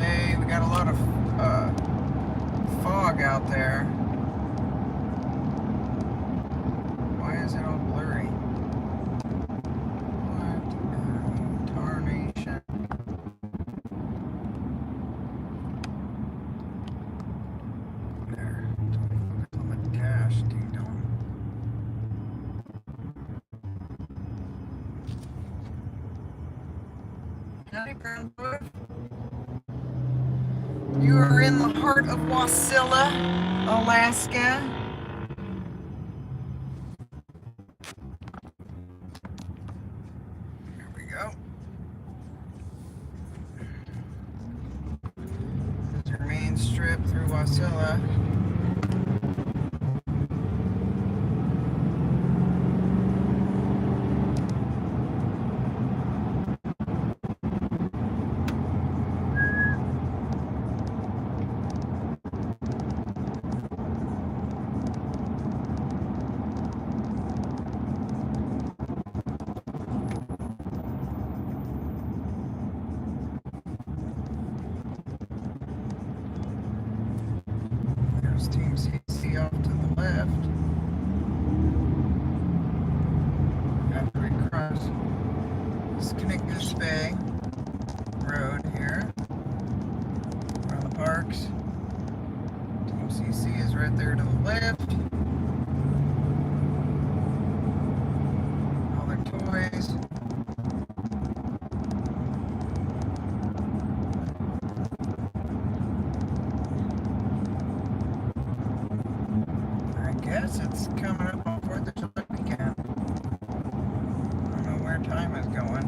day. We got a lot of fog out there. Why is it all blurry? What tarnation? There. Focus on the dash, ding dong. Howdy, Brownwood. You are in the heart of Wasilla, Alaska. Here we go. This is your main strip through Wasilla. Team CC off to the left. After we cross this Knik Bay road here, around the parks. Team CC is right there to the left. All their toys. It's coming up on 4th of July weekend. I don't know where time is going.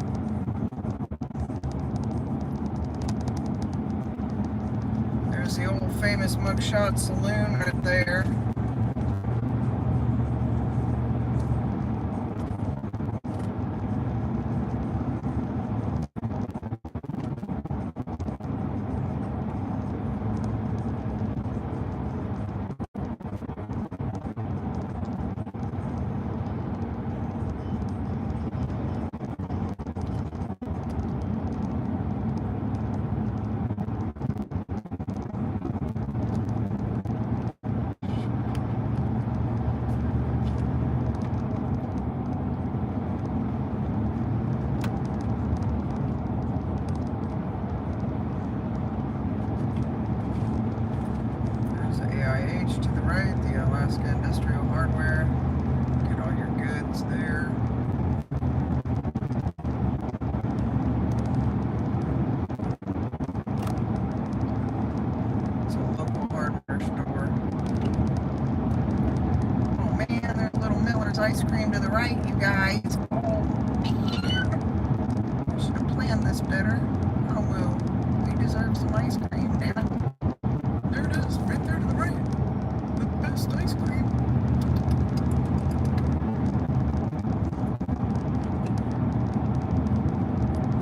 There's the old famous Mugshot Saloon right there. To the right, the Alaska Industrial Hardware. Get all your goods there. It's a local hardware store. Oh man, there's Little Miller's Ice Cream to the right, you guys. Oh man. I should have planned this better. Oh well, we deserve some ice cream, damn it. There it is, right there to the right. Best ice cream.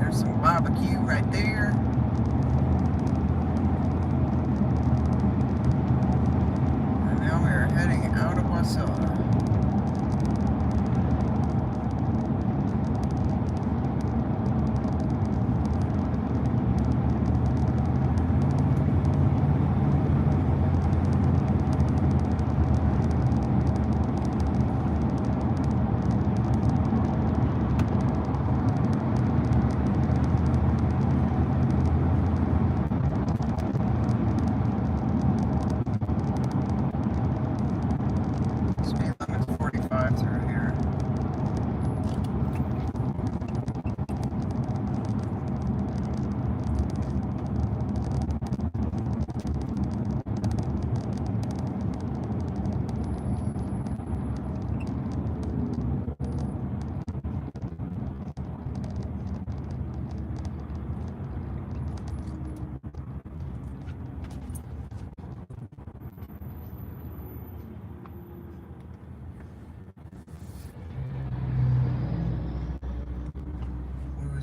There's some barbecue right there. And now we are heading out of Wasilla.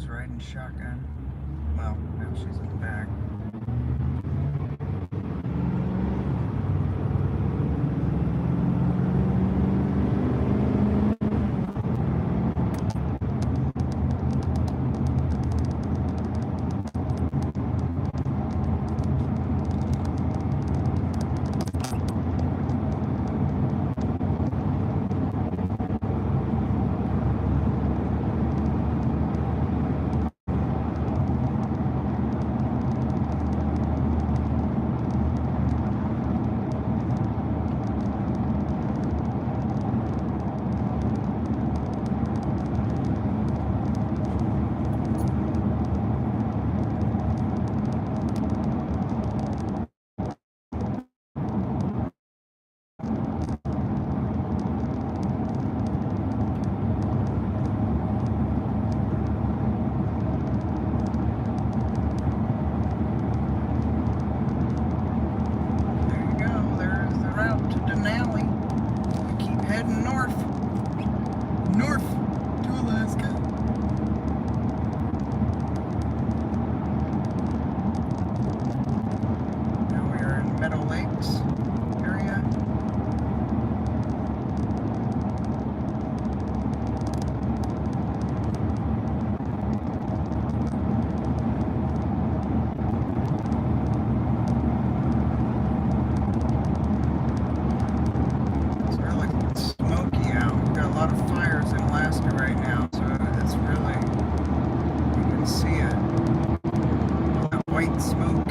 Riding shotgun. Well, now she's in the back. white smoke.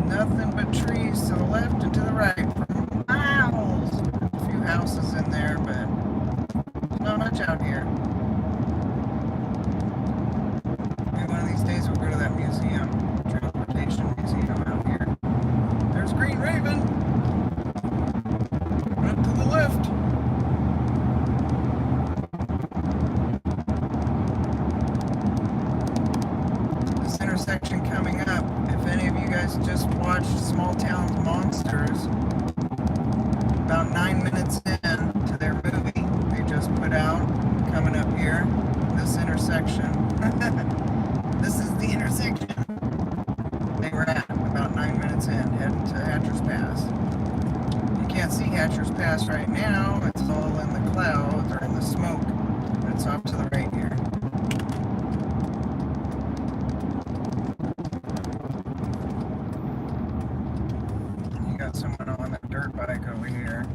Nothing but trees to the left and to the right for miles. A few houses in there, but there's not much out here. Maybe one of these days we'll go to that museum, transportation museum out here. There's Green Raven. Up to the left. This intersection coming up. If any of you guys just watched Small Town Monsters, about 9 minutes in to their movie they just put out, coming up here, this intersection. This is the intersection they were at about 9 minutes in, heading to Hatcher's Pass. You can't see Hatcher's Pass right now, it's all in the clouds or in the smoke, but it's off to the right here. Someone on a dirt bike over here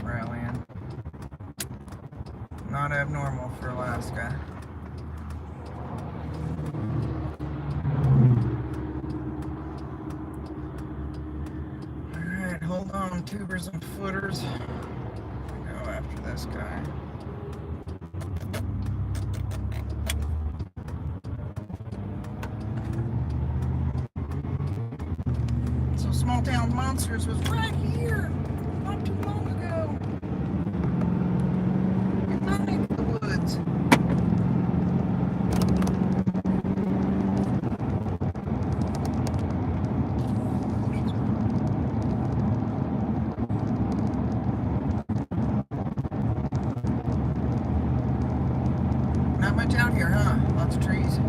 rallying. Not abnormal for Alaska. Alright, hold on, tubers and footers. Go after this guy. Small Town Monsters was right here not too long ago in my neck of the woods. Not much out here, huh? Lots of trees.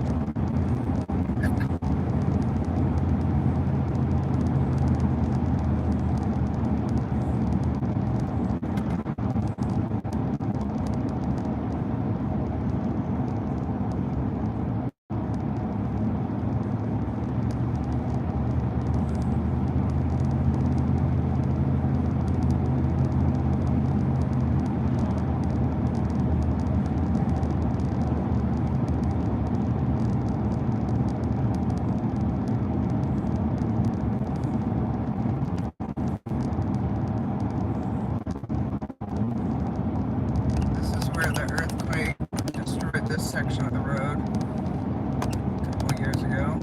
Section of the road a couple of years ago.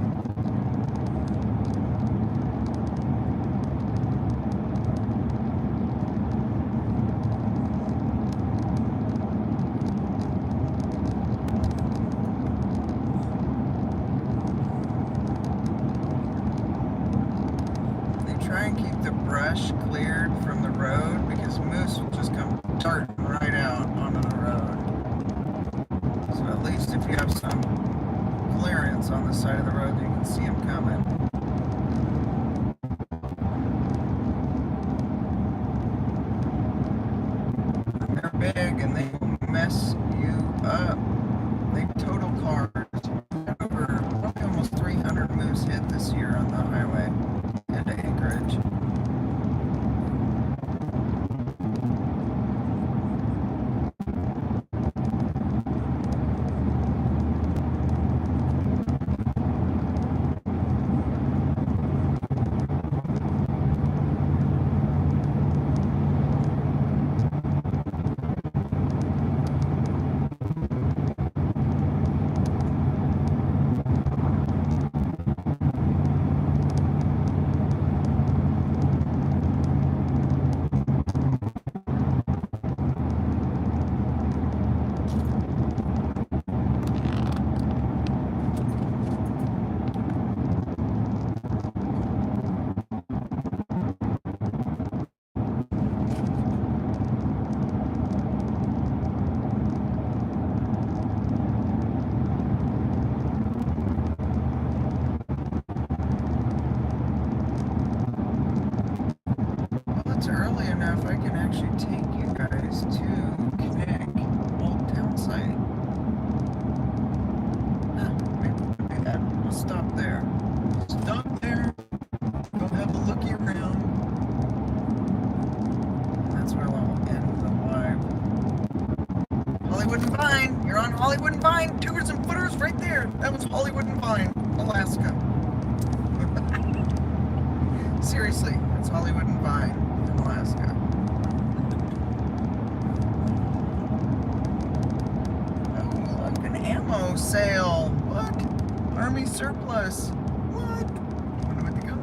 They try and keep the brush cleared from the road because moose will just come darting right out onto the road. So at least if you have some clearance on the side of the road, you can see them coming. And they're big and they will mess you up. They total cars. Over probably almost 300 moose hit this year on the highway into Anchorage. early enough, I can actually take you guys to Knik, old town site. Maybe we'll do that. We'll stop there. Stop there. Go have a looky around. And that's where I'll end the live. Hollywood and Vine. You're on Hollywood and Vine. Tours and footers right there. That was Hollywood and Vine, Alaska. Seriously, it's Hollywood and Vine in Alaska. Oh, look, an ammo sale. What? Army surplus. What? Wonder what they got.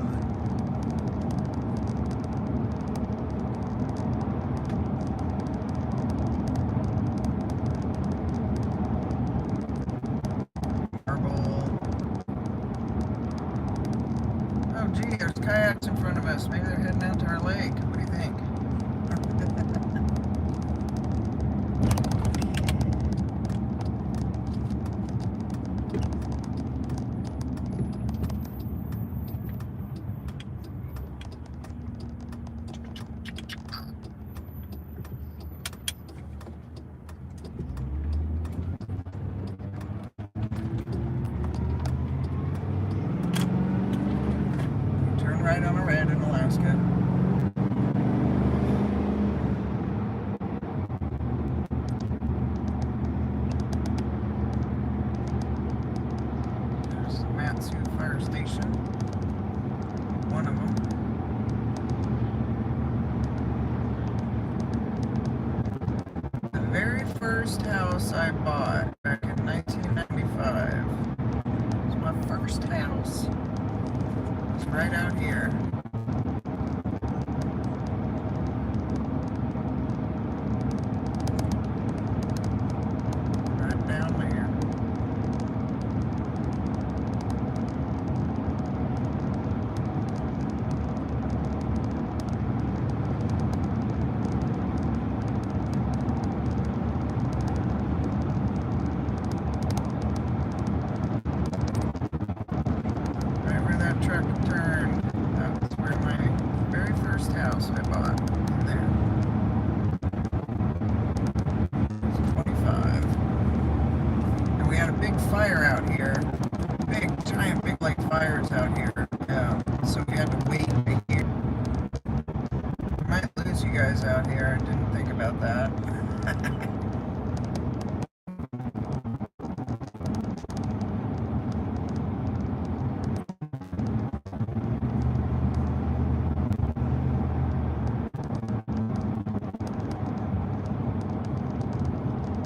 Marble. Oh, gee, there's kayaks in front of us. Maybe they're heading out to our lake. What do you think? Turn right on a red in Alaska. There's the Matsu Fire Station. One of them. The very first house I bought back in 1995 was my first house. It's right out here. Right down there. Right where that truck turned, that's where my very first house I bought in there. It's 25. And we had a big fire out here. Big, giant, big like fires out here. Yeah. So we had to wait a year. We might lose you guys out here. I didn't think about that.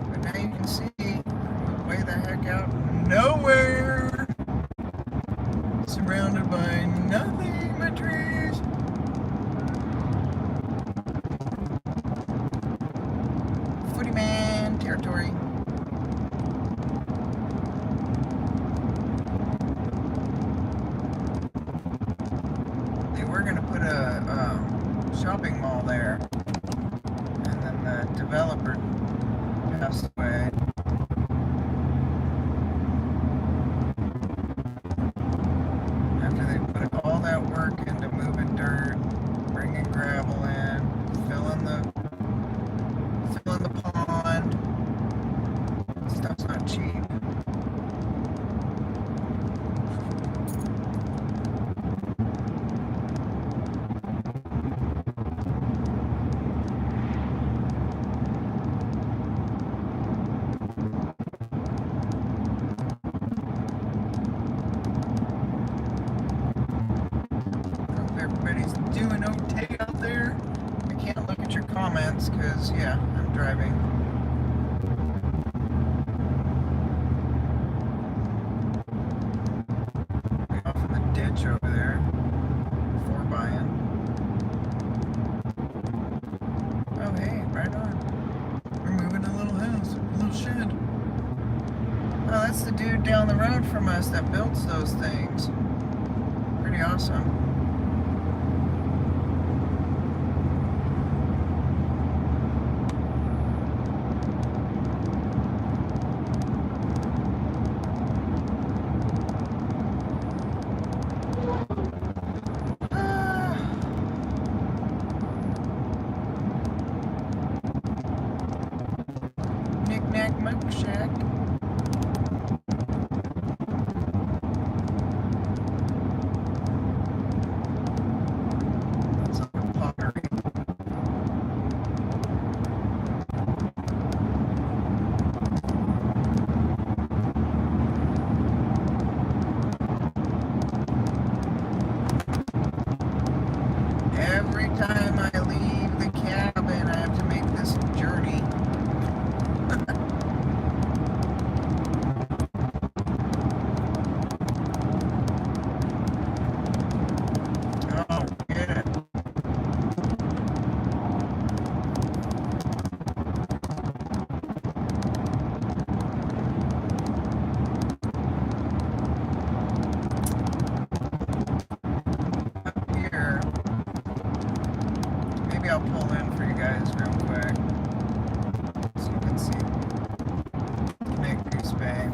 But now you can see way the heck out nowhere. Surrounded by nothing but trees. Footy man territory. They were gonna put a shopping mall there, and then the developer passed away. After they put all that work into moving dirt, bringing gravel in, filling the pond. Stuff's not cheap. Hope everybody's doing okay out there. I can't look at your comments because, yeah, I'm driving. Way off in the ditch over there. 4x. Oh, hey, right on. We're moving a little house, a little shed. Oh, that's the dude down the road from us that builds those things. Pretty awesome. smoke shack. That's a pottery. Every time I leave the cabin, I have to make this journey. Oh, yeah. Up here. Maybe I'll pull in for you guys real quick so you can see Knik Goose Bay.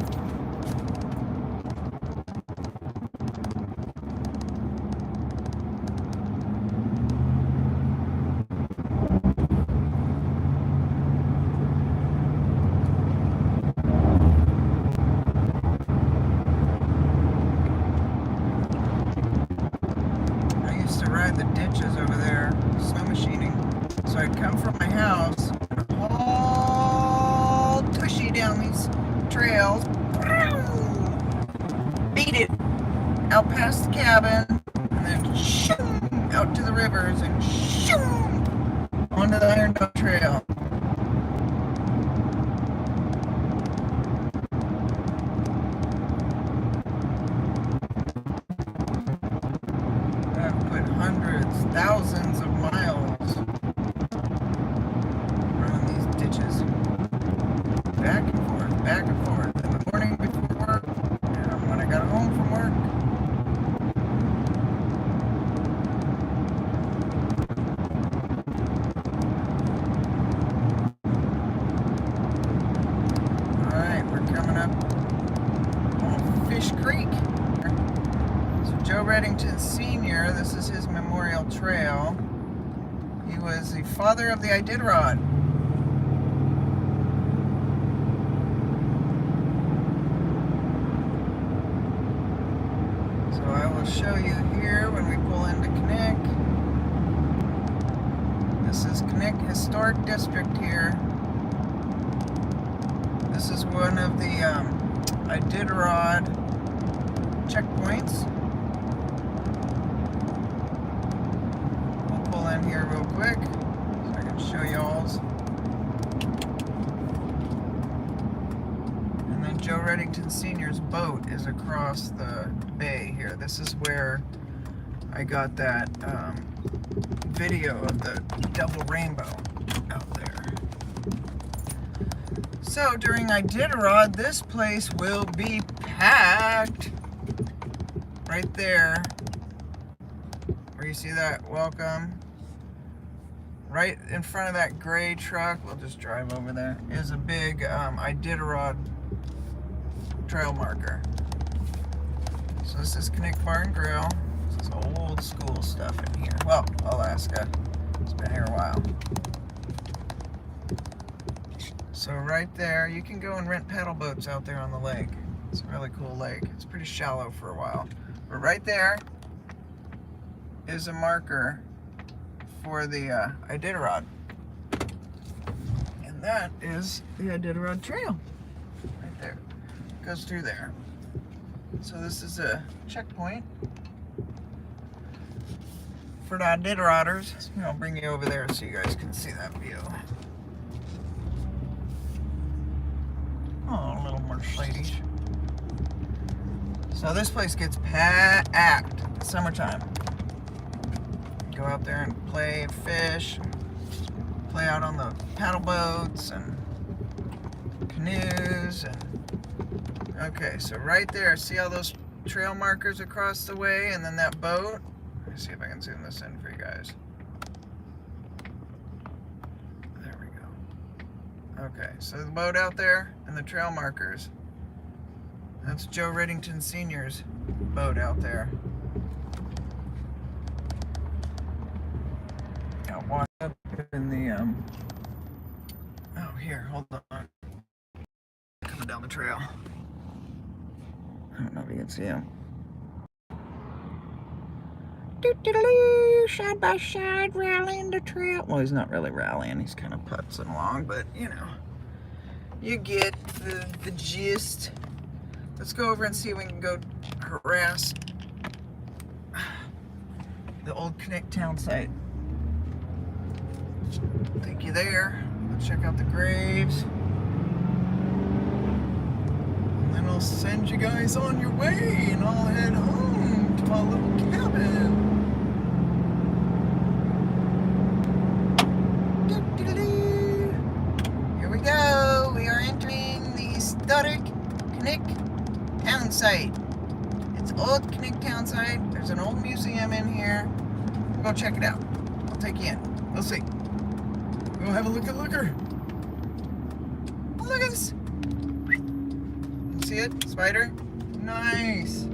I used to ride the ditches over there, snow machining. So I'd come from my house, all tushy down these trails, beat it out past the cabin, and then shoom, out to the rivers, and shoom, onto the Iron Dog Trail. I've put hundreds, thousands of miles around these ditches. Back and forth, back and forth. In the morning before work, and when I got home from work. Alright, we're coming up on Fish Creek. So Joe Reddington Sr., this is his memorial trail. He was the father of the Iditarod. So I will show you here when we pull into Knik. This is Knik Historic District here. This is one of the Iditarod checkpoints. We'll pull in here real quick so I can show y'all's. And then Joe Reddington Sr.'s boat is across the bay here. This is where I got that video of the double rainbow out there. So during Iditarod, this place will be packed. Right there, where you see that welcome, right in front of that gray truck, we'll just drive over there, is a big Iditarod trail marker. So this is Knik Bar and Grill. This is old school stuff in here. Well, Alaska. It's been here a while. So right there, you can go and rent paddle boats out there on the lake. It's a really cool lake. It's pretty shallow for a while. But right there is a marker for the Iditarod. And that is the Iditarod Trail. Right there. It goes through there. So this is a checkpoint for the Iditaroders. I'll bring you over there so you guys can see that view. Oh, little Mercedes. So this place gets packed in the summertime. Go out there and play, fish, play out on the paddle boats and canoes. And okay, so right there, see all those trail markers across the way, and then that boat. Let me see if I can zoom this in for you guys. There we go. Okay, so the boat out there and the trail markers. That's Joe Reddington Sr.'s boat out there. Got washed up in the, oh, here, hold on. the trail. I don't know if you can see him. Side by side, rallying the trail. Well, he's not really rallying. He's kind of putzing along, but you know, you get the gist. Let's go over and see if we can go harass the old Knik town site. Take you there. Let's check out the graves. And then I'll send you guys on your way, and I'll head home to my little cabin. Here we go. We are entering the historic Knik town site. It's old Knik town site. There's an old museum in here. We'll go check it out. I'll take you in. We'll see. We'll have a look at Looker. Oh, look at this. You see it? Spider? Nice.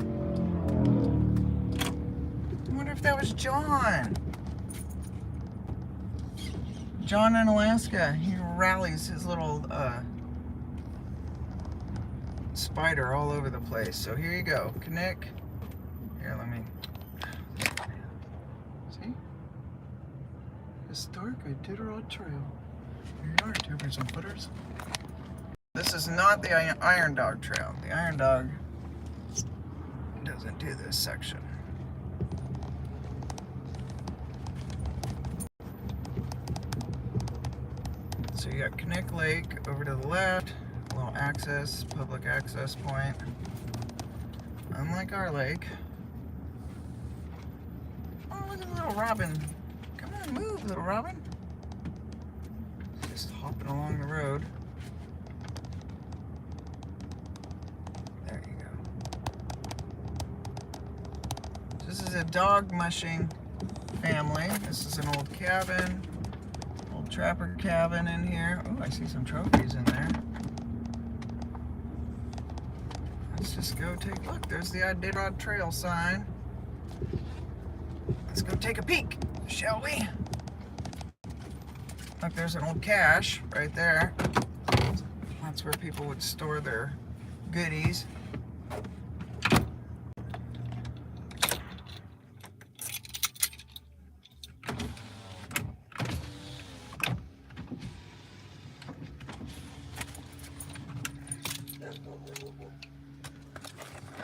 I wonder if that was John. John in Alaska. He rallies his little spider all over the place. So here you go. Knik. Here, let me. See? Historic Iditarod Trail. Here you are, tubers and footers. This is not the Iron Dog Trail. The Iron Dog doesn't do this section. So you got Knik Lake over to the left, a little access, public access point. Unlike our lake. Oh, look at the little robin. Come on, move, little robin. Just hopping along the road. There you go. This is a dog mushing family. This is an old cabin. Old trapper cabin in here. Oh, I see some trophies in there. Let's just go take a look. There's the Iditarod Trail sign. Let's go take a peek, shall we? Look, there's an old cache right there. That's where people would store their goodies.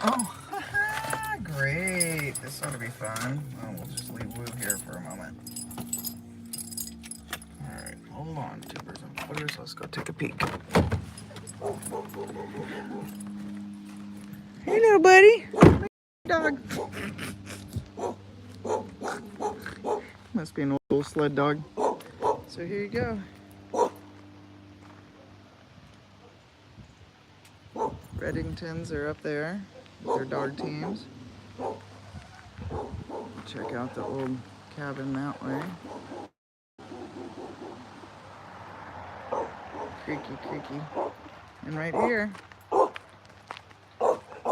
Oh, great. This ought to be fun. Oh, we'll just leave Woo here for a moment. Alright, hold on, tubers and footers. Let's go take a peek. Hey, little buddy. Dog. Must be an old sled dog. So here you go. Reddingtons are up there with their dog teams. Check out the old cabin that way. Creaky, creaky. And right here,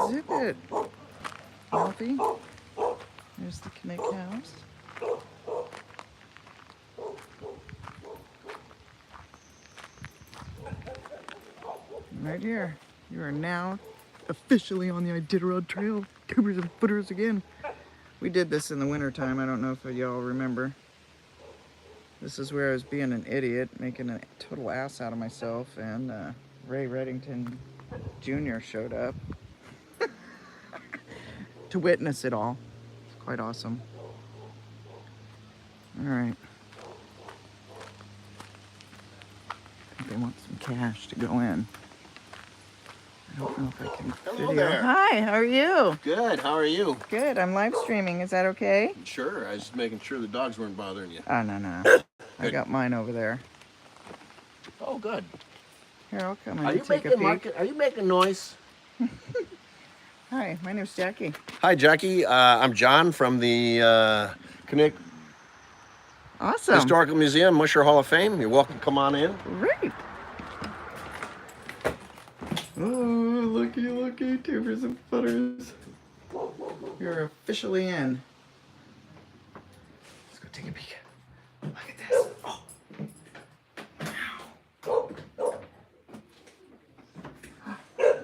zip it. Healthy. There's the Knik house. And right here, you are now officially on the Iditarod Trail. Tubers and footers again. We did this in the wintertime. I don't know if y'all remember. This is where I was being an idiot, making a total ass out of myself, and Ray Reddington Jr. showed up to witness it all. It's quite awesome. All right. I think they want some cash to go in. I don't know if I can Hello video. there. Hi, how are you? Good, how are you? Good, I'm live streaming. Is that okay? Sure, I was just making sure the dogs weren't bothering you. Oh, no. I got mine over there. Oh, good. Here, I'll come Are and you take a making peek. Are you making noise? Hi, my name's Jackie. Hi, Jackie. I'm John from the Knik Awesome. Historical Museum, Musher Hall of Fame. You're welcome to come on in. Great. Oh, looky, tubers and footers. You're officially in. Let's go take a peek. Look at this. Oh. Wow.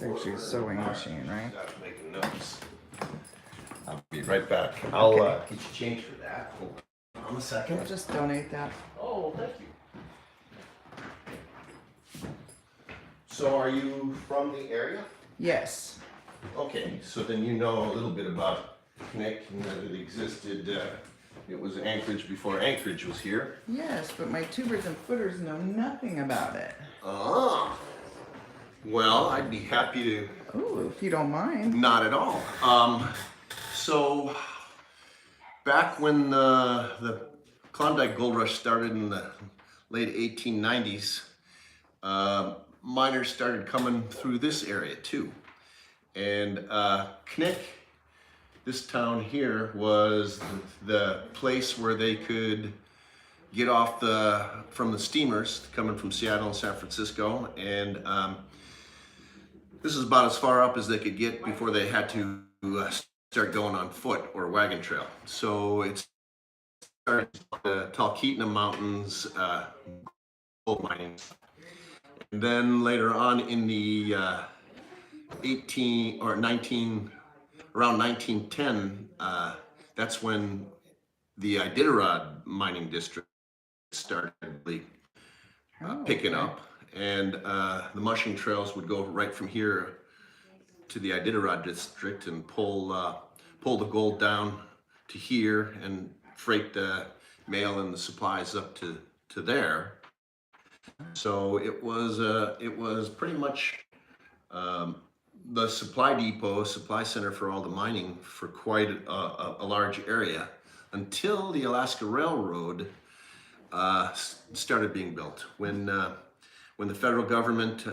It's actually a sewing machine, right? Got making notes. I'll be right back. I'll Okay. get you change for that. Hold on a second. I'll just donate that. Oh, thank you. So are you from the area? Yes. Okay, so then you know a little bit about Knik and that it existed. It was Anchorage before Anchorage was here. Yes, but my tubers and footers know nothing about it. Ah. Well, I'd be happy to. Oh, if you don't mind. Not at all. So back when the Klondike Gold Rush started in the late 1890s, miners started coming through this area too. And Knik, this town here, was the place where they could get off from the steamers coming from Seattle and San Francisco, and this is about as far up as they could get before they had to start going on foot or wagon trail. So it started the Talkeetna Mountains gold mining, and then later on in the around 1910, that's when the Iditarod mining district started picking up, and the mushing trails would go right from here to the Iditarod district and pull the gold down to here and freight the mail and the supplies up to there. So it was pretty much the supply depot, supply center for all the mining for quite a large area until the Alaska Railroad started being built. When the federal government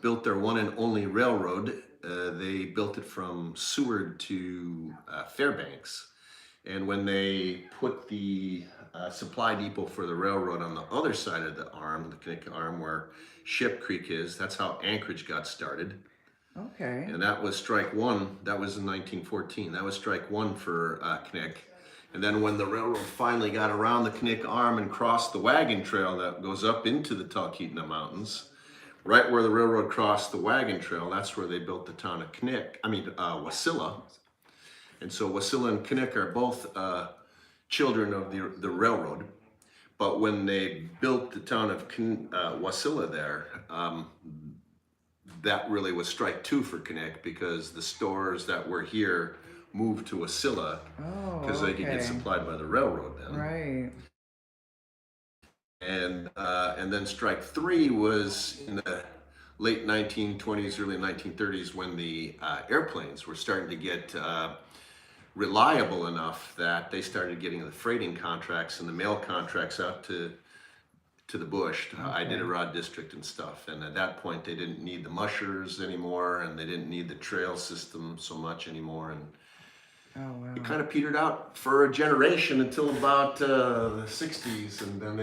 built their one and only railroad, they built it from Seward to Fairbanks. And when they put the supply depot for the railroad on the other side of the arm, the Knik arm, where Ship Creek is, that's how Anchorage got started. Okay. And that was strike one. That was in 1914. That was strike one for Knik. And then when the railroad finally got around the Knik arm and crossed the wagon trail that goes up into the Talkeetna Mountains, right where the railroad crossed the wagon trail, that's where they built the town of Wasilla. And so Wasilla and Knik are both children of the railroad. But when they built the town of Wasilla there, that really was strike two for Knik, because the stores that were here moved to Wasilla because they could get supplied by the railroad then. Right. And then strike three was in the late 1920s, early 1930s, when the airplanes were starting to get reliable enough that they started getting the freighting contracts and the mail contracts out to the bush, to Iditarod district and stuff. And at that point, they didn't need the mushers anymore, and they didn't need the trail system so much anymore. And it kind of petered out for a generation until about the 60s, and then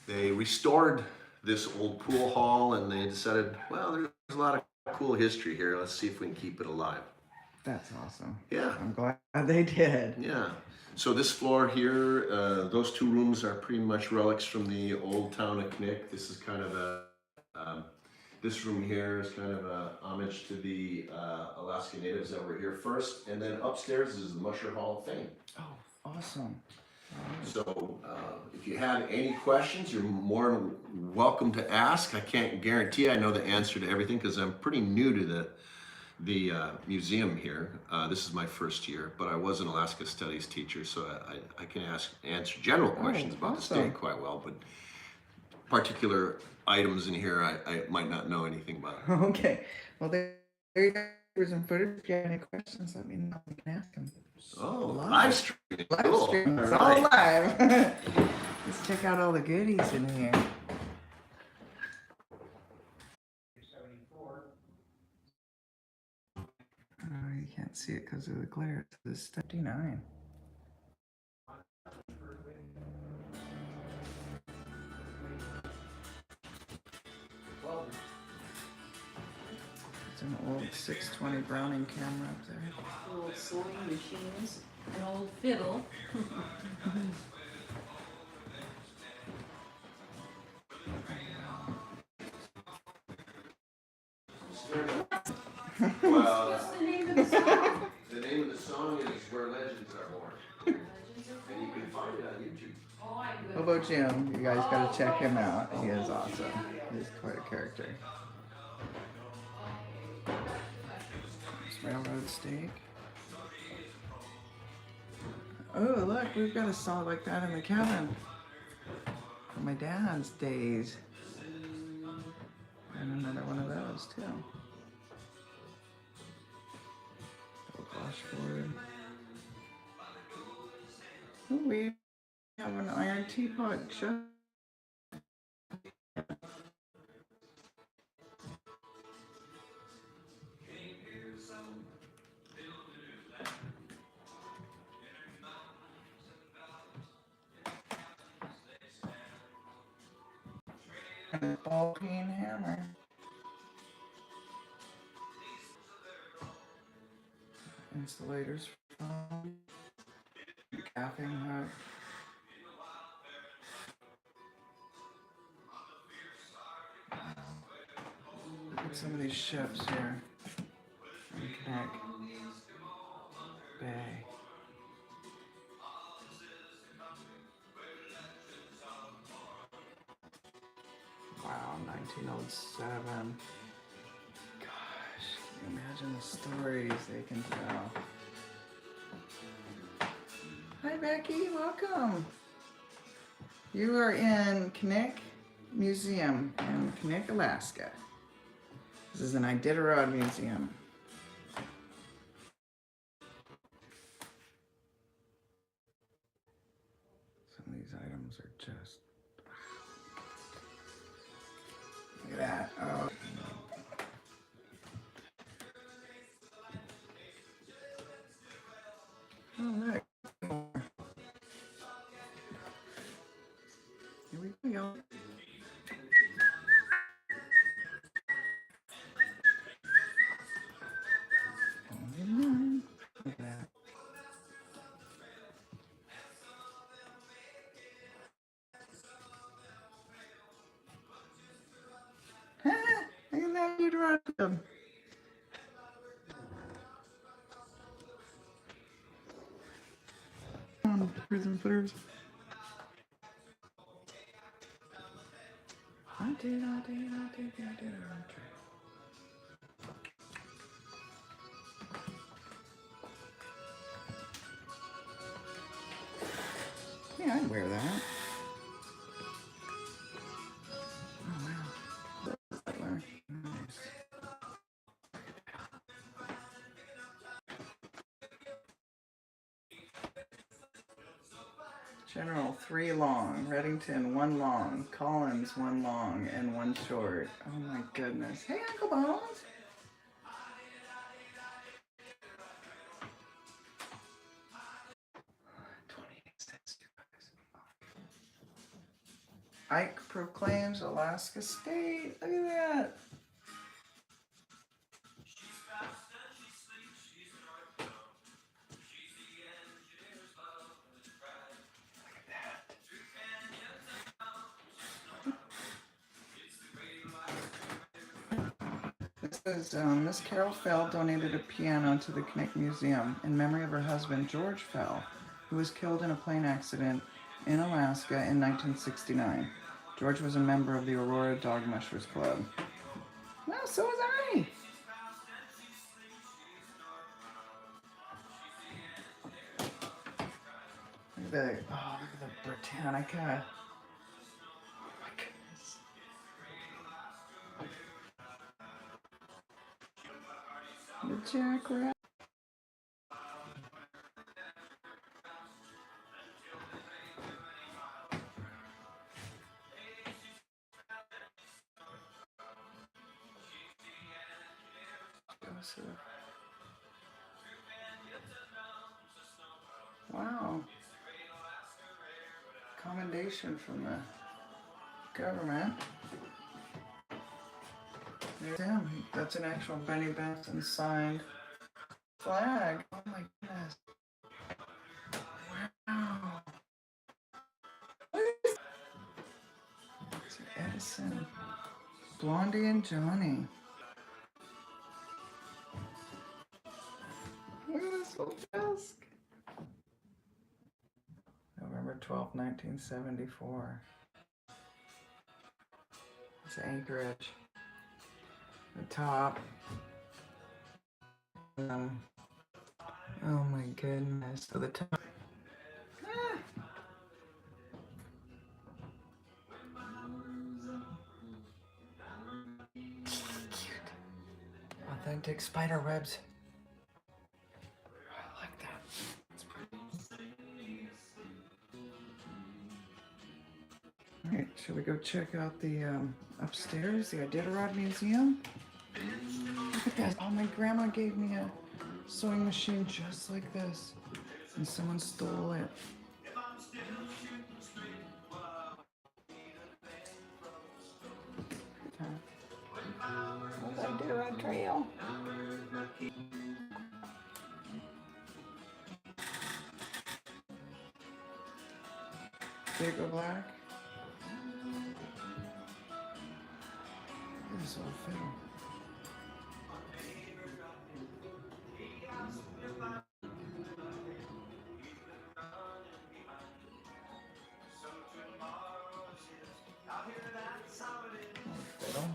they restored this old pool hall, and they decided, well, there's a lot of cool history here. Let's see if we can keep it alive. That's awesome. Yeah. I'm glad they did. Yeah. So this floor here, those two rooms are pretty much relics from the old town of Knik. This is kind of this room here is kind of a homage to the Alaska natives that were here first. And then upstairs is the Musher Hall of Fame. Oh, awesome. So if you have any questions, you're more than welcome to ask. I can't guarantee I know the answer to everything because I'm pretty new to the museum here. This is my first year, but I was an Alaska Studies teacher, so I can answer general questions about the state quite well, but particular items in here I might not know anything about. Okay, well there you go. Some footage. If you have any questions, let me know. We can ask them. Oh, live stream. Live stream. It's all live. Let's check out all the goodies in here. Oh, you can't see it because of the glare. It's 59. It's an old 620 Browning camera up there. Old sewing machines, an old fiddle. Well, What's the name of the song? the name of the song is Where Legends Are Born. And you can find it on YouTube. Oh, I What about Jim? You guys gotta check him out. He is awesome. He's quite a character. It's railroad steak. Oh, look, we've got a song like that in the cabin from my dad's days. And another one of those, too. Double washboard. Ooh, we have an iron teapot just. And a ball peen hammer. Insulators from capping hook. Look at some of these ships here. In Knik Bay. Wow, 1907. Gosh, can you imagine the stories they can tell? Hi Becky, welcome. You are in Knik Museum in Knik, Alaska. This is an Iditarod Museum. Some of these items are just, look at that. Oh. Oh, look. Here we go. Look at that. Look at that Iditarod. Prison footers. I did. Yeah, I'd wear that. Oh wow. Atla. Nice. General 3 long, Reddington 1 long, Collins 1 long, and 1 short. Oh my goodness. Hey, Uncle Bones. Ike proclaims Alaska state. Look at that. This is Miss Carol Fell donated a piano to the Knik Museum in memory of her husband George Fell, who was killed in a plane accident in Alaska in 1969. George was a member of the Aurora Dog Mushers Club. Well, so was I. Look at the Britannica. Oh my goodness. The Jackrabbit. Wow. Commendation from the government. There's him. That's an actual Benny Benson signed flag. Oh my goodness. Wow. It's Edison. Blondie and Johnny. Crystal desk. November 12th, 1974. It's Anchorage. The top. Oh my goodness. So the top. Cute. Authentic spider webs. I like that. It's pretty. Alright, should we go check out the upstairs, the Iditarod Museum? Look at that. Oh, my grandma gave me a sewing machine just like this. And someone stole it. Iditarod Trail. Did it go black? Look at this old fiddle. Fiddle.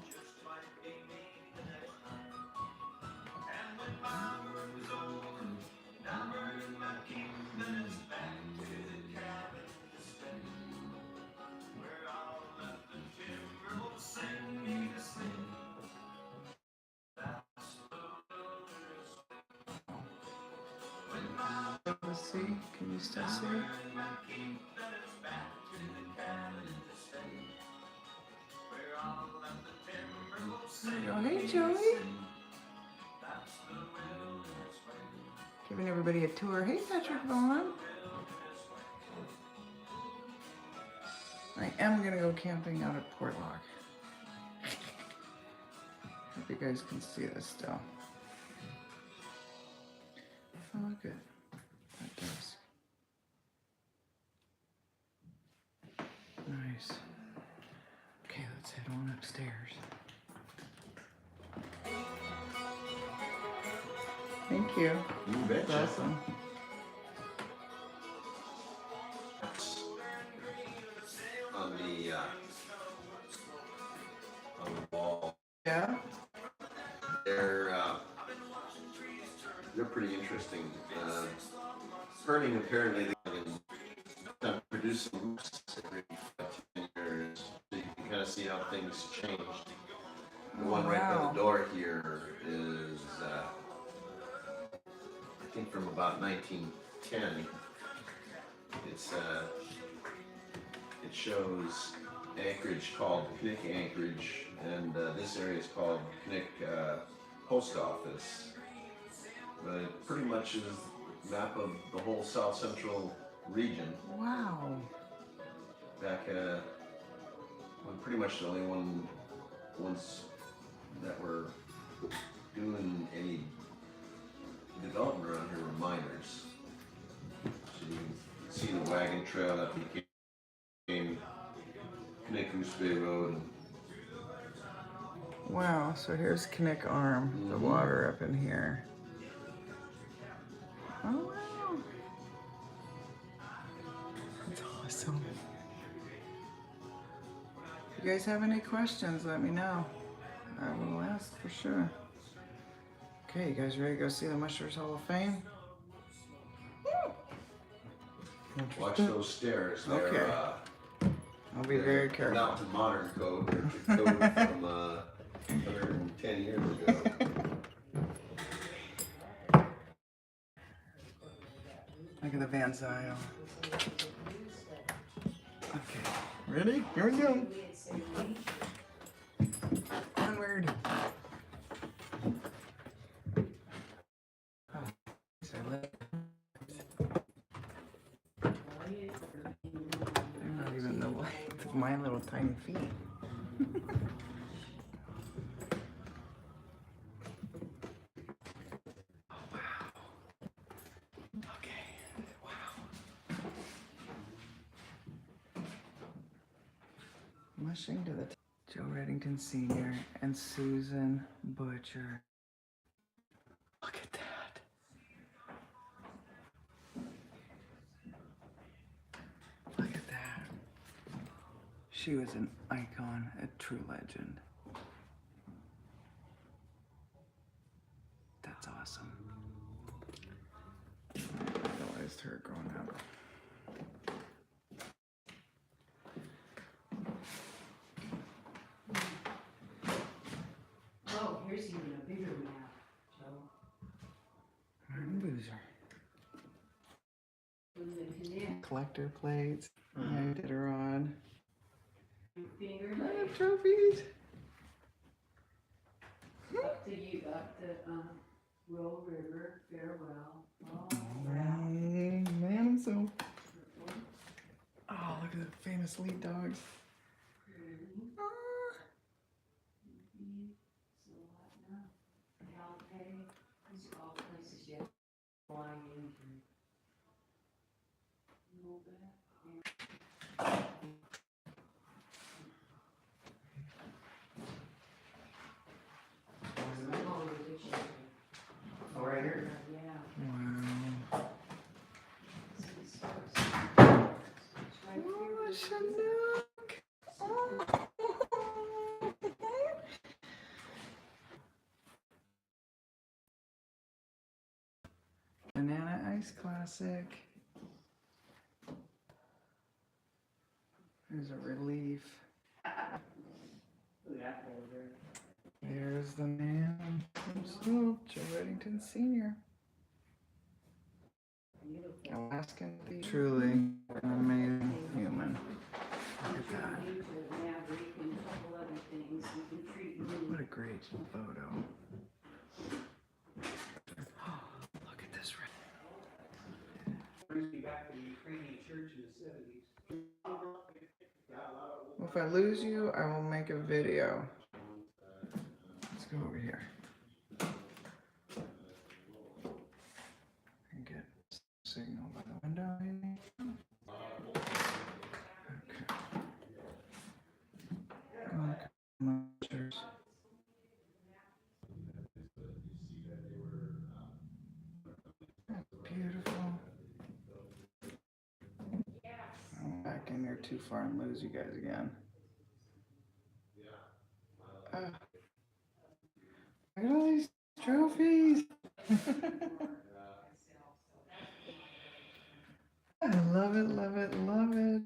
Let's see. Can you still see? There you go. Hey, Joey. Giving everybody a tour. Hey, Patrick Vaughn. I am going to go camping out at Portlock. Hope you guys can see this still. Oh, look at that does. Nice. Okay, let's head on upstairs. Thank you. You betcha. That's awesome. On the wall. Yeah? They're pretty interesting. Burning apparently they can produce some hoops every 10 years, so you can kind of see how things changed. The one right by the door here is, I think, from about 1910. It shows anchorage called Knik Anchorage, and this area is called Knik Post Office. But it pretty much is a map of the whole south central region. Wow. Back when pretty much the only ones that were doing any development around here were miners. So you can see the wagon trail that became Knik Bay Road. Wow, so here's Knik Arm, the water up in here. Oh, wow. That's awesome. If you guys have any questions, let me know. I will ask for sure. Okay, you guys ready to go see the Mushers Hall of Fame? Watch those stairs. They're, Okay. I'll be very careful. Not to modern code, they're to code from 110 years ago. Look at the Van Zyl. Okay, ready? Here we go. Onward. Oh, these are lit. They're not even the length of my little tiny feet. Mushing to the Joe Reddington Sr. and Susan Butcher. Look at that. She was an icon, a true legend. That's awesome. I idolized her growing up. Oh, here's even a bigger map, Joe. Loser. From the Knik. Collector plates. Iditarod. Finger I have Lake. trophies. Up to Roll River, Farewell. Oh, Man, I'm so. Oh, look at the famous lead dogs. These are all places you have to fly into. Know that? Oh, the dictionary. Oh, right here. Yeah. Wow. It's right Oh, here. Chinook. Banana Ice Classic. There's a relief. There's the man himself, Joe Reddington Sr. Alaskan thief. Truly an amazing human. Look at that. What a great photo. Look at this. Brings me back to the Ukrainian church in the 70s. Well, if I lose you, I will make a video. Let's go over here. And get signal by the window, maybe? Okay. Church. Beautiful. I'm back in there too far and lose you guys again. Look at all these trophies. I love it, love it, love it.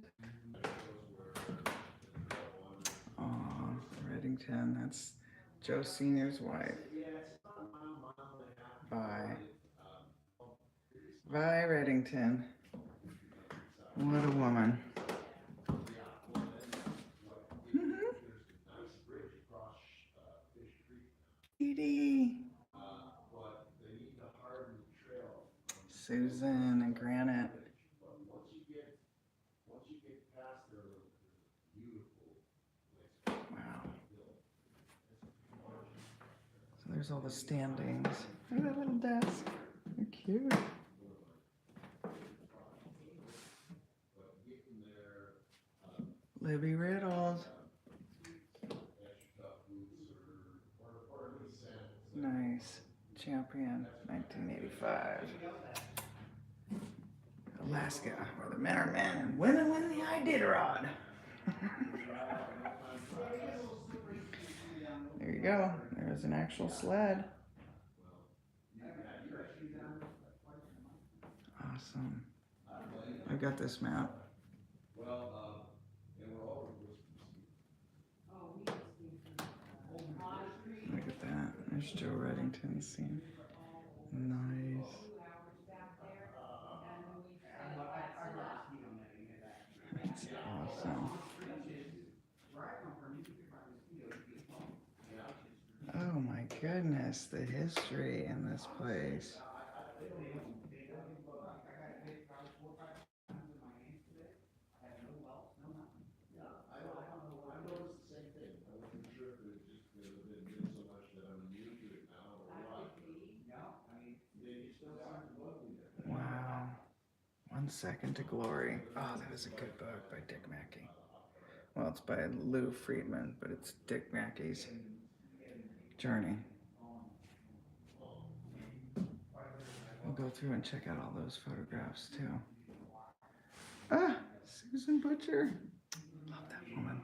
Aw, Reddington, that's Joe Sr.'s wife. Bye. Bye, Reddington. What a woman. Edie. Susan and Granite. Wow. So there's all the standings. Look at that little desk. They're cute. Libby Riddles. Nice. Champion, 1985. Alaska, where the men are men and women win the Iditarod. There you go. There's an actual sled. Awesome. I got this map. Look at that. There's Joe Reddington scene. Nice. That's awesome. Oh my goodness, the history in this place. Wow. 1 Second to Glory. Oh, that was a good book by Dick Mackey. Well, it's by Lou Friedman, but it's Dick Mackey's journey. We'll go through and check out all those photographs too. Ah, Susan Butcher. Love that gentleman.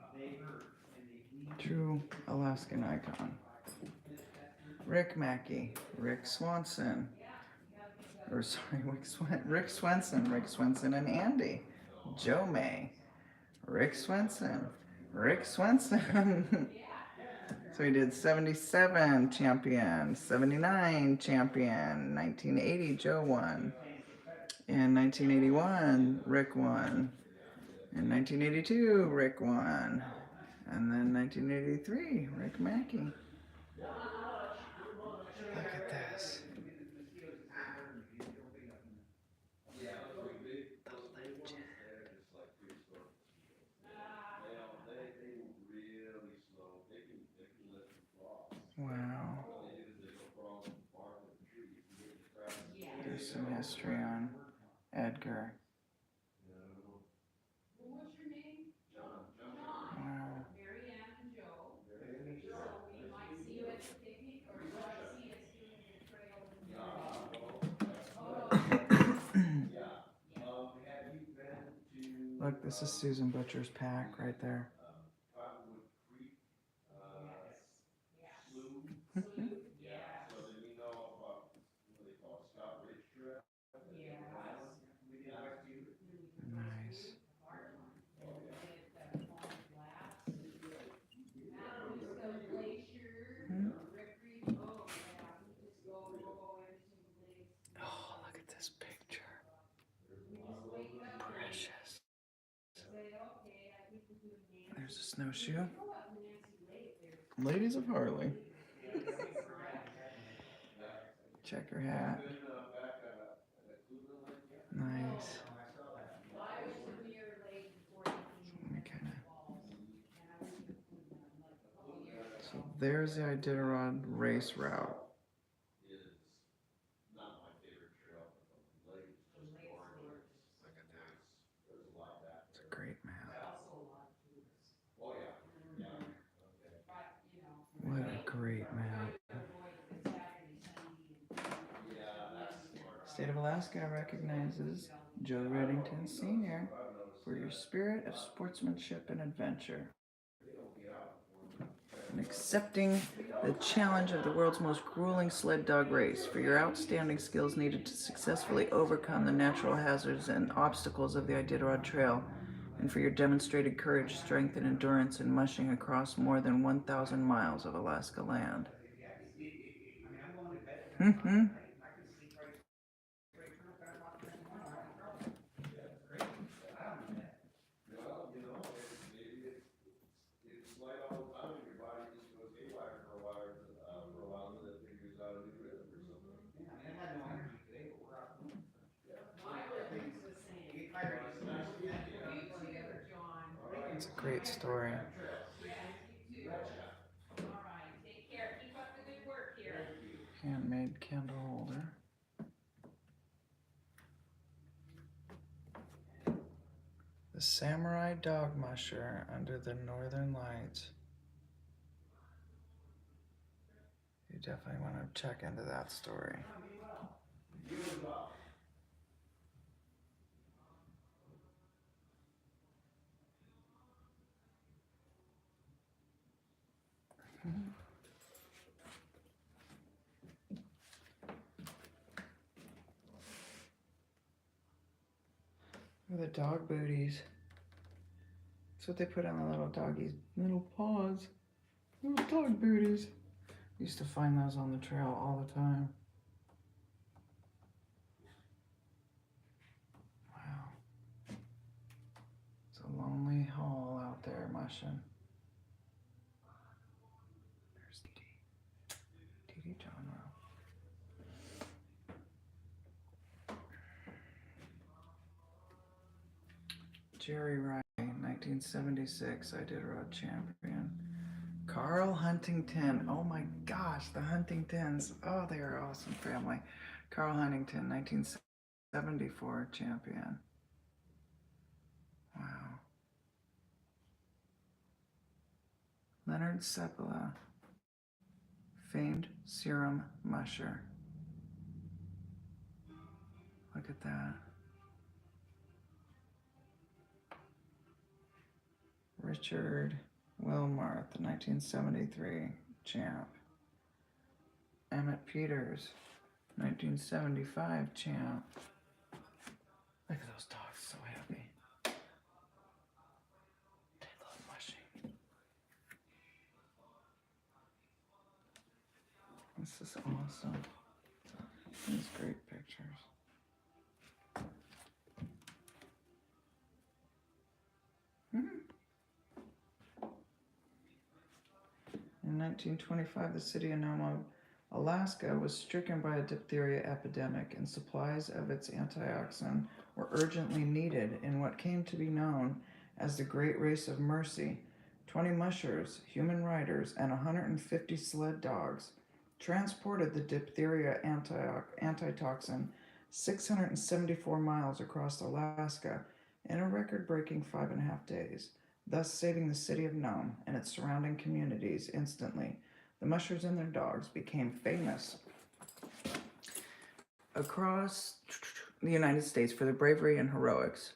True Alaskan icon. Rick Mackey, Rick Swanson, Rick Swenson and Andy, Joe May, Rick Swenson. So he did 77 champion, 79 champion, 1980 Joe won. In 1981, Rick won. In 1982, Rick won. And then 1983, Rick Mackey. Look at this. Wow. There's some history on Edgar. Wow. Look, this is Susan Butcher's pack right there. Nice. Oh, look at this picture. Precious. There's a snowshoe. Ladies of Harley. Checker hat. Nice. So there's the Iditarod race route. Look at that. It's a great map. What a great map. State of Alaska recognizes Joe Reddington Sr. for your spirit of sportsmanship and adventure. And accepting the challenge of the world's most grueling sled dog race, for your outstanding skills needed to successfully overcome the natural hazards and obstacles of the Iditarod Trail, and for your demonstrated courage, strength, and endurance in mushing across more than 1,000 miles of Alaska land. It's a great story. Handmade candle holder. The Samurai Dog Musher under the Northern Lights. You definitely want to check into that story. The dog booties. That's what they put on the little doggies' little paws. Little dog booties. Used to find those on the trail all the time. Wow. It's a lonely haul out there mushing. There's D.D. John Rowe. Jerry Riley, 1976 Iditarod champion. Carl Huntington. Oh my gosh, the Huntingtons. Oh, they are an awesome family. Carl Huntington, 1974 champion. Wow. Leonard Seppala, famed serum musher. Look at that. Richard Wilmarth, the 1973 champ. Emmett Peters, 1975 champ. Look at those dogs, so happy. They love mushing. This is awesome. These great pictures. In 1925, the city of Nome, Alaska, was stricken by a diphtheria epidemic, and supplies of its antioxin were urgently needed in what came to be known as the Great Race of Mercy. 20 mushers, human riders, and 150 sled dogs transported the diphtheria antitoxin 674 miles across Alaska in a record-breaking 5.5 days, thus saving the city of Nome and its surrounding communities instantly. The mushers and their dogs became famous across the United States for their bravery and heroics.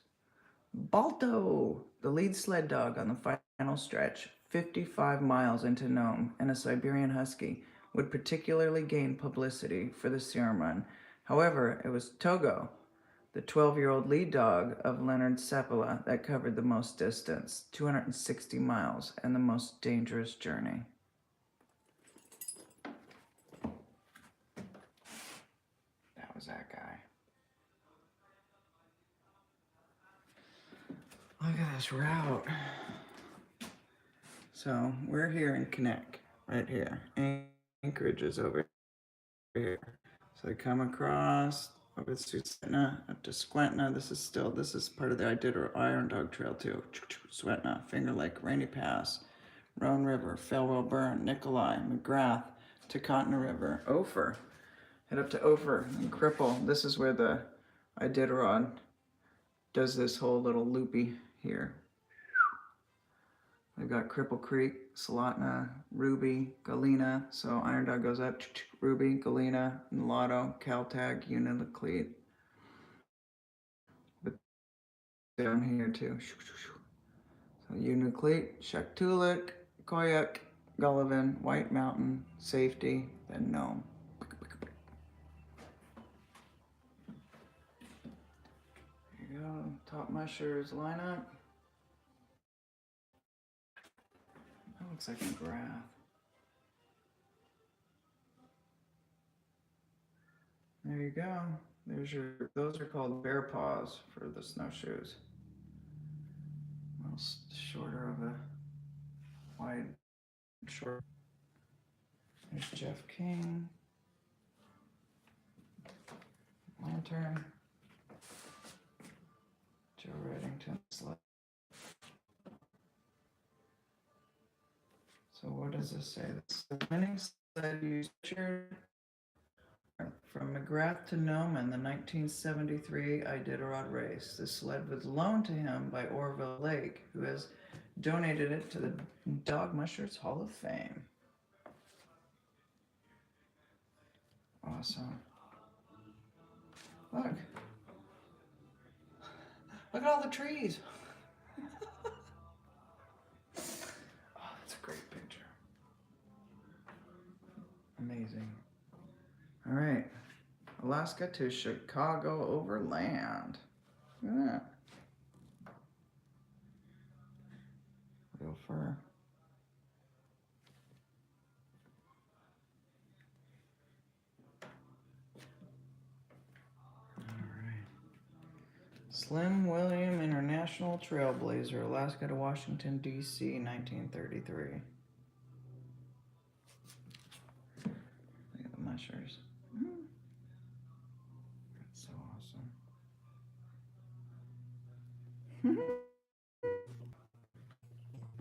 Balto, the lead sled dog on the final stretch, 55 miles into Nome, and a Siberian Husky, would particularly gain publicity for the serum run. However, it was Togo, the 12-year-old lead dog of Leonard Seppala, that covered the most distance, 260 miles, and the most dangerous journey. That was that guy. Look at this route. So we're here in Knik, right here. Anchorage is over here. So they come across over to Swetna, up to Squentna. This is part of the Iditarod Iron Dog Trail too. Swetna, Finger Lake, Rainy Pass, Roan River, Failwell Burn, Nikolai, McGrath, Takotna River, Ophir. Head up to Ophir and Cripple. This is where the Iditarod does this whole little loopy here. We've got Cripple Creek, Solatna, Ruby, Galena. So Iron Dog goes up, Ruby, Galena, Nulato, Caltag, Unalakleet. But down here too. So Unalakleet, Shaktoolik, Koyuk, Gullivan, White Mountain, Safety, then Nome. There you go, top mushers line up. That looks like a graph. There you go. Those are called bear paws for the snowshoes. A little shorter of a wide short. There's Jeff King. Lantern. Joe Reddington sled. So what does this say? This is the winning sled used from McGrath to Nome in the 1973 Iditarod race. This sled was loaned to him by Orville Lake, who has donated it to the Dog Mushers Hall of Fame. Awesome. Look. Look at all the trees. Oh, that's a great picture. Amazing. All right. Alaska to Chicago overland. Look at that. Real fur. Slim William International Trailblazer, Alaska to Washington, D.C., 1933. Look at the mushers. That's so awesome.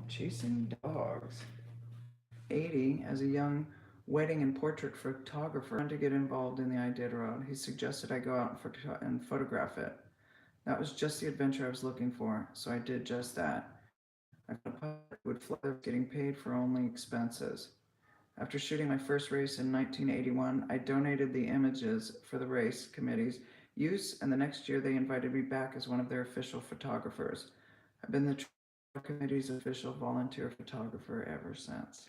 Chasing dogs. 80, as a young wedding and portrait photographer, wanted to get involved in the Iditarod. He suggested I go out and photograph it. That was just the adventure I was looking for, so I did just that. I would fly, getting paid for only expenses. After shooting my first race in 1981, I donated the images for the race committee's use, and the next year they invited me back as one of their official photographers. I've been the Committee's official volunteer photographer ever since.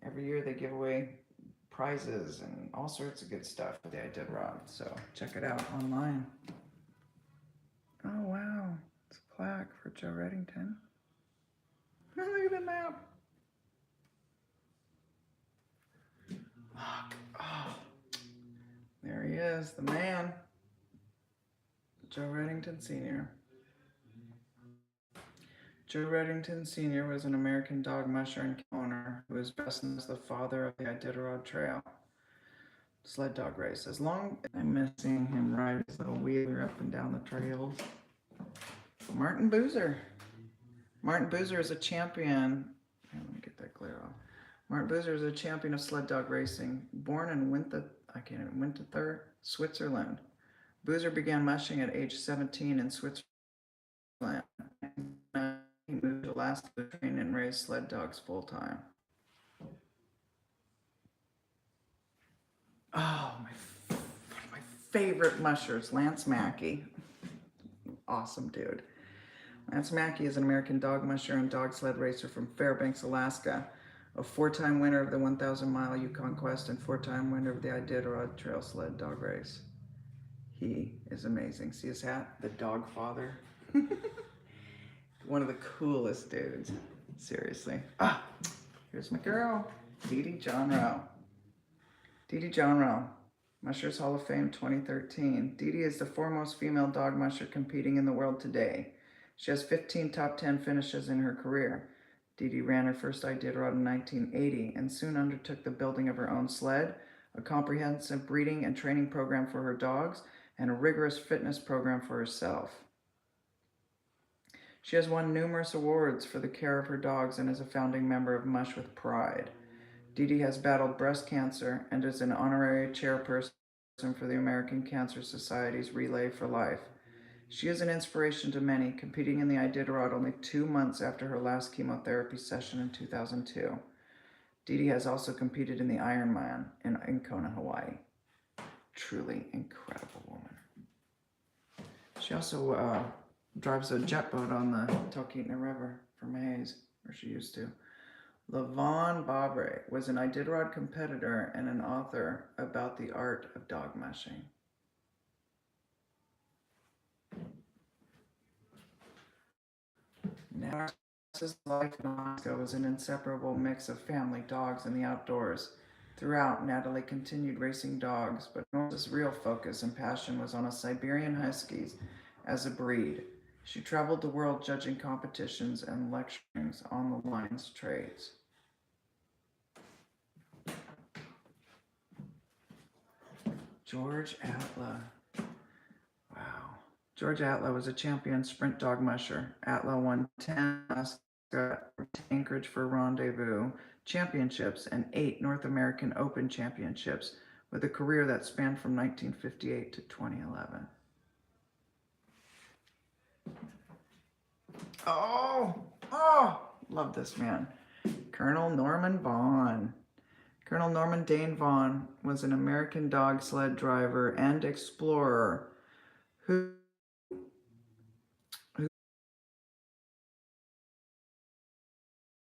Every year they give away prizes and all sorts of good stuff for the Iditarod, so check it out online. Oh wow, it's a plaque for Joe Reddington. Look at the map. Look, oh, there he is, the man, Joe Reddington Sr. Joe Reddington Sr. was an American dog musher and owner who is best known as the father of the Iditarod Trail sled dog race. As long as I'm missing him ride his little wheeler up and down the trails. Martin Boozer. Martin Boozer is a champion. Here, let me get that clear off. Martin Boozer is a champion of sled dog racing, born in Winterthur, Switzerland. Boozer began mushing at age 17 in Switzerland. He moved to Alaska to train and raise sled dogs full time. Oh, one of my favorite mushers, Lance Mackey. Awesome dude. Lance Mackey is an American dog musher and dog sled racer from Fairbanks, Alaska, a 4-time winner of the 1,000-mile Yukon Quest and 4-time winner of the Iditarod Trail sled dog race. He is amazing. See his hat? The Dog Father. One of the coolest dudes. Seriously. Ah, here's my girl, Dee Dee Johnrow. Dee Dee Johnrow, Mushers Hall of Fame 2013. Dee Dee is the foremost female dog musher competing in the world today. She has 15 top 10 finishes in her career. Dee Dee ran her first Iditarod in 1980 and soon undertook the building of her own sled, a comprehensive breeding and training program for her dogs, and a rigorous fitness program for herself. She has won numerous awards for the care of her dogs and is a founding member of Mush with Pride. Dee Dee has battled breast cancer and is an honorary chairperson for the American Cancer Society's Relay for Life. She is an inspiration to many, competing in the Iditarod only 2 months after her last chemotherapy session in 2002. Dee Dee has also competed in the Ironman in Kona, Hawaii. Truly incredible woman. She also drives a jet boat on the Talkeetna River from Hayes, where she used to. Lavon Babre was an Iditarod competitor and an author about the art of dog mushing. Narcissus' life in Alaska was an inseparable mix of family, dogs, and the outdoors. Throughout, Natalie continued racing dogs, but Norris's real focus and passion was on a Siberian Huskies as a breed. She traveled the world judging competitions and lecturing on the lines trades. George Atla. Wow. George Atla was a champion sprint dog musher. Atla won 10 Alaska Anchorage for Rendezvous championships and 8 North American Open championships, with a career that spanned from 1958 to 2011. Love this man. Colonel Norman Vaughn. Colonel Norman Dane Vaughn was an American dog sled driver and explorer who